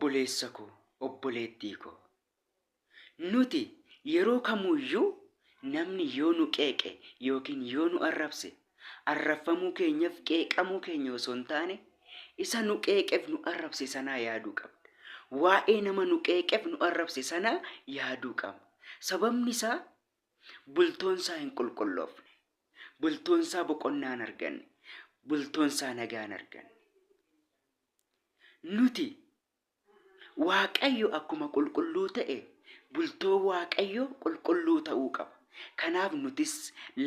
Obboleessa koo, obboleettii koo. Nuti yeroo kamuyyuu namni yoo nu qeeqe yookiin yoo nu arrabse, arrabfamuu keenyaaf qeeqamuu keenya osoo hin taane, isa nu qeeqeef nu arrabse sanaa yaaduu qabna. Waa'ee nama nu qeeqeef nu arrabse sanaa yaaduu qabna. Sababni isaa bultoon isaa hin qulqulloofne, bultoon isaa boqonnaa hin arganne, bultoon isaa nagaa hin arganne. Nuti Waaqayyo akkuma qulqulluu ta'e, bultoo Waaqayyo qulqulluu ta'uu qaba. Kanaaf nutis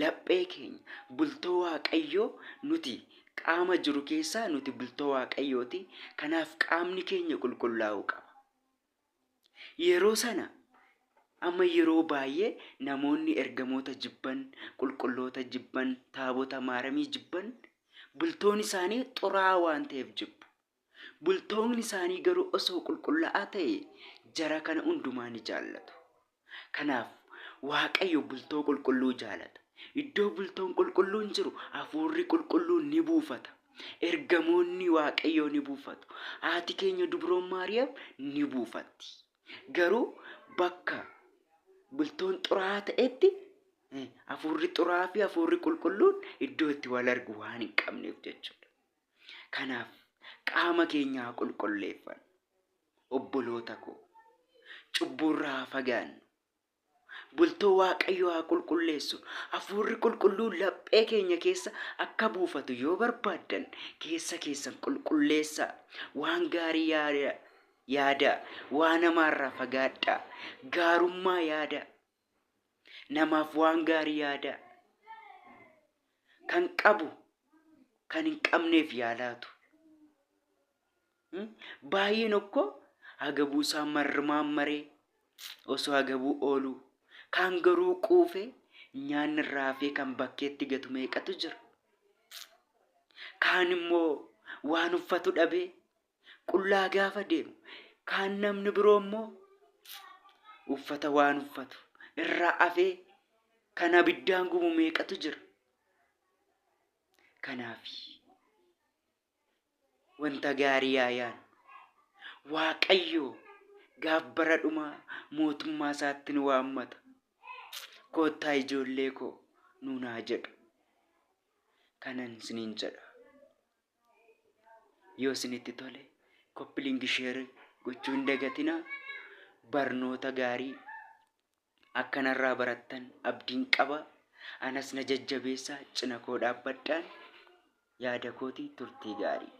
laphee keenya bultoo Waaqayyoo, nuti qaama jiru keessaa nuti bultoo Waaqayyooti. Kanaaf qaamni keenya qulqullaa'uu qaba. Yeroo sana amma yeroo baay'ee namoonni ergamoota jibban, qulqulloota jibban, taabota maaramii jibban, bultoon isaanii xuraa'aa waan ta'eef jibbu. Bultoonni isaanii garuu osoo qulqullaa'aa ta'e jara kana hundumaa ni jaallatu. Kanaaf Waaqayyo bultoo qulqulluu jaalata. Iddoo bultoon qulqulluun jiru hafuurri qulqulluun ni buufata. Ergamoonni Waaqayyoo ni buufatu. Haati keenya Dubiroon Maariyaam ni buufatti. Garuu bakka bultoon xuraa'aa ta'etti hafuurri xuraa'aa fi hafuurri qulqulluun iddoo itti wal argu waan hin qabneef jechuudha. Kanaaf qaama keenya haa qulqulleeffannu. Obboloota koo, cubburraa haa fagaannu. Bultoo Waaqayyoo haa qulqulleessu. Hafuurri qulqulluun laphee keenya keessa akka buufatu yoo barbaaddan keessa keessan qulqulleessaa. Waan gaarii yaadaa. Waan namaarraa fagaadhaa. Gaarummaa yaadaa. Namaaf waan gaarii yaadaa. Kan qabu kan hin qabneef yaalaatu. Baay'een okkoo hagabuu isaa marmaree osoo hagabuu oolu, kan garuu quufee nyaanni irraa hafee kan bakkeetti gatu meeqatu jira. Kaan immoo waan uffatu dhabee qullaa gaafa deemu, kaan namni biroo immoo uffata waan uffatu irraa hafee kan abiddaan gubu meeqatu jira. Kanaaf wanta gaarii yaayaan Waaqayyo gaabbara dhumaa mootummaa isaatti nu waammata. Koottaa ijoollee koo nuun haa jedhu. Kanan isiniin jedha. Yoo isinitti tole koppiliingi sheer gochuu hin dagatinaa. Barnoota gaarii akkanarraa barattan abdiin qaba. Anas na jajjabeessaa, cina koo dhaabbadhaan. Yaada kootii turtii gaarii.